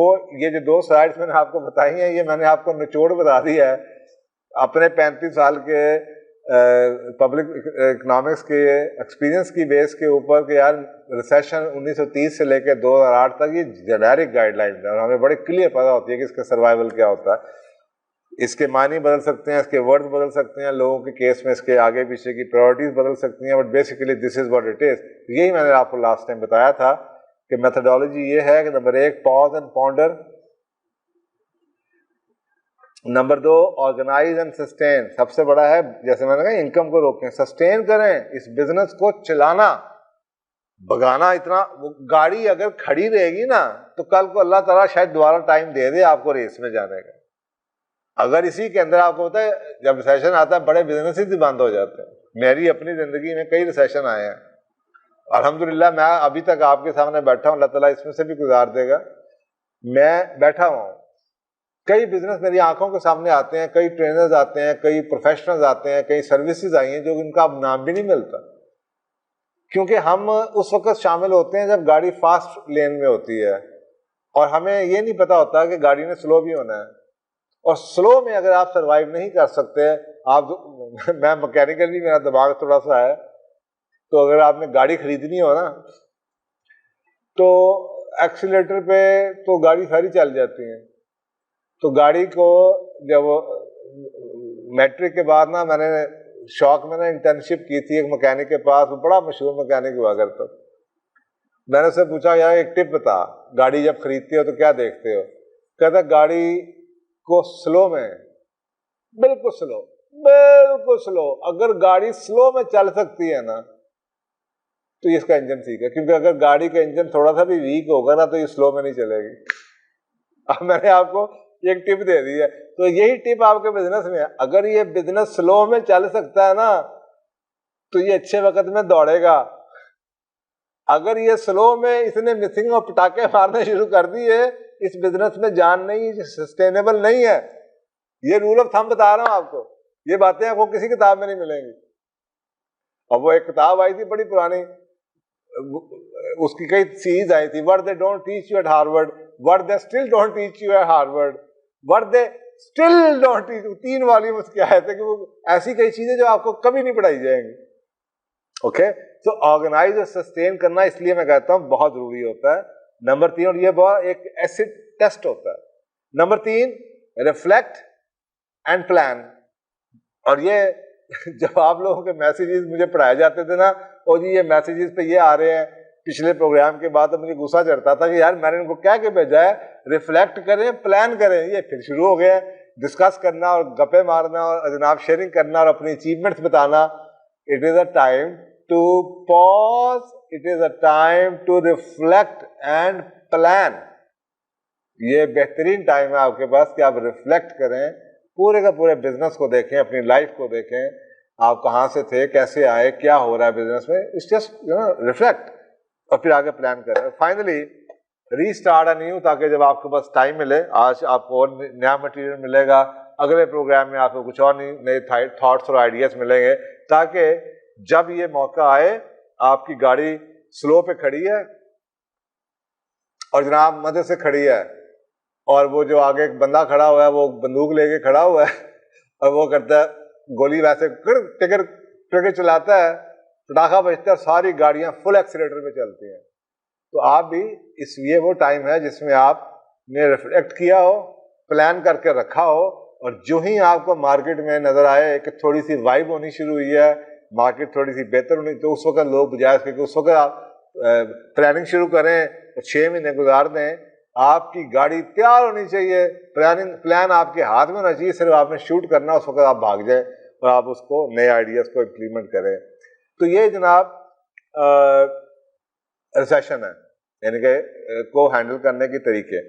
وہ یہ جو 2 سلائڈس میں نے آپ کو بتائی ہیں یہ میں نے آپ کو نچوڑ بتا دیا ہے اپنے 35 سال کے پبلک اکنامکس کے ایکسپیرینس کی بیس کے اوپر کہ یار ریسیشن 1930 سے لے کے 2008 تک یہ جنیرک گائیڈ لائن ہے اور ہمیں بڑے کلیئر پتہ ہوتی ہے کہ اس کا سروائیول کیا ہوتا ہے. اس کے معنی بدل سکتے ہیں, اس کے ورڈ بدل سکتے ہیں, لوگوں کے کیس میں اس کے آگے پیچھے کی پرائرٹیز بدل سکتی ہیں, but basically this is what it is. یہی میں نے آپ کو لاسٹ ٹائم بتایا تھا کہ میتھڈالوجی یہ ہے کہ number 1 pause and ponder, number 2 organise and sustain. سب سے بڑا ہے جیسے میں نے کہا انکم کو روکیں, سسٹین کریں اس بزنس کو, چلانا بگانا. اتنا گاڑی اگر کھڑی رہے گی نا تو کل کو اللہ تعالیٰ شاید دوبارہ ٹائم دے دے آپ کو ریس میں جانے کا. اگر اسی کے اندر آپ کو پتا ہے جب ریسیشن آتا ہے بڑے بزنس ہی بند ہو جاتے ہیں. میری اپنی زندگی میں کئی ریسیشن آئے ہیں, الحمدللہ میں ابھی تک آپ کے سامنے بیٹھا ہوں, اللہ تعالیٰ اس میں سے بھی گزار دے گا. میں بیٹھا ہوا ہوں, کئی بزنس میری آنکھوں کے سامنے آتے ہیں, کئی ٹرینرز آتے ہیں, کئی پروفیشنلز آتے ہیں, کئی سروسز آئی ہیں جو ان کا اب نام بھی نہیں ملتا, کیونکہ ہم اس وقت شامل ہوتے ہیں جب گاڑی فاسٹ لین میں ہوتی ہے اور ہمیں یہ نہیں پتا ہوتا کہ گاڑی نے سلو بھی ہونا ہے. اور سلو میں اگر آپ سروائیو نہیں کر سکتے, آپ میں مکینیکلی میرا دماغ تھوڑا سا ہے, تو اگر آپ نے گاڑی خریدنی ہو نا تو ایکسیلیٹر پہ تو گاڑی ساری چل جاتی ہیں. تو گاڑی کو جب میٹرک کے بعد نا میں نے شوق میں نے انٹرنشپ کی تھی ایک مکینک کے پاس, وہ بڑا مشہور مکینک ہوا کرتا. میں نے اس سے پوچھا یار ایک ٹپ بتا, گاڑی جب خریدتے ہو تو کیا دیکھتے ہو؟ کہتا گاڑی کو سلو میں, بالکل سلو, بالکل سلو. اگر گاڑی سلو میں چل سکتی ہے نا تو اس کا انجن ٹھیک ہے, کیونکہ اگر گاڑی کا انجن تھوڑا سا بھی ویک ہوگا نا تو یہ سلو میں نہیں چلے گی. اب میں نے آپ کو ایک ٹپ دے دی ہے, تو یہی ٹپ آپ کے بزنس میں ہے. اگر یہ بزنس سلو میں چل سکتا ہے نا تو یہ اچھے وقت میں دوڑے گا. اگر یہ سلو میں اس نے مسنگ اور پٹاخے مارنے شروع کر دیے, اس بزنس میں جان نہیں, سسٹینیبل نہیں ہے. یہ رول آف تھم بتا رہا ہوں آپ کو, یہ باتیں آپ کو کسی کتاب میں نہیں ملیں گی. اور وہ ایک کتاب آئی تھی بڑی پرانی, اس کی کئی سیریز آئی تھی, what they don't teach you at Harvard, what they still don't teach you at Harvard, what they still don't teach you. 3 volume اس کے آئے تھے کہ وہ ایسی کئی چیزیں جو آپ کو کبھی نہیں پڑھائی جائیں گی. اوکے, تو آرگنائز اور سسٹین کرنا اس لیے میں کہتا ہوں بہت ضروری ہوتا ہے. نمبر 3, اور یہ بہت ایک ایسڈ ٹیسٹ ہوتا ہے. Number 3 reflect and plan. اور یہ جب آپ لوگوں کے میسیجز مجھے پڑھائے جاتے تھے نا, اور جی یہ میسیجز پہ یہ آ رہے ہیں پچھلے پروگرام کے بعد, تو مجھے غصہ چڑھتا تھا کہ یار میں نے ان کو کیا کہ بھیجا ہے, ریفلیکٹ کریں, پلان کریں. یہ پھر شروع ہو گئے ڈسکس کرنا اور گپے مارنا اور جناب شیئرنگ کرنا اور اپنی اچیومنٹس بتانا. It is a time to pause, it is a time to reflect and plan. یہ بہترین ٹائم ہے آپ کے پاس کہ آپ ریفلیکٹ کریں, پورے کا پورے بزنس کو دیکھیں, اپنی لائف کو دیکھیں, آپ کہاں سے تھے, کیسے آئے, کیا ہو رہا ہے بزنس میں. اٹس جسٹ ریفلیکٹ, اور پھر آگے پلان کریں. Finally restart a new, تاکہ جب آپ کے پاس ٹائم ملے, آج آپ کو اور نیا مٹیریل ملے گا, اگلے پروگرام میں آپ کو کچھ اور نئے تھاٹس اور آئیڈیاز ملیں گے, تاکہ جب یہ موقع آئے, آپ کی گاڑی سلو پہ کھڑی ہے اور جناب مدد سے کھڑی ہے, اور وہ جو آگے ایک بندہ کھڑا ہوا ہے وہ بندوق لے کے کھڑا ہوا ہے, اور وہ کرتا ہے گولی ویسے ٹگر چلاتا ہے, پٹاخہ بجتا ہے, ساری گاڑیاں فل ایکسیلیٹر پہ چلتی ہیں. تو آپ بھی اس لیے وہ ٹائم ہے جس میں آپ نے ریفلیکٹ کیا ہو, پلان کر کے رکھا ہو, اور جو ہی آپ کو مارکیٹ میں نظر آئے کہ تھوڑی سی وائب ہونی شروع ہوئی ہے, مارکیٹ تھوڑی سی بہتر ہونی, تو اس وقت لوگ بجائے اس کے کہ اس وقت آپ پلاننگ شروع کریں اور 6 مہینے گزار دیں. آپ کی گاڑی تیار ہونی چاہیے, پلان آپ کے ہاتھ میں ہونا چاہیے, صرف آپ نے شوٹ کرنا, اس وقت آپ بھاگ جائیں اور آپ اس کو نئے آئیڈیاز کو امپلیمنٹ کریں. تو یہ جناب ریسیشن ہے, یعنی کہ کو ہینڈل کرنے کے طریقے.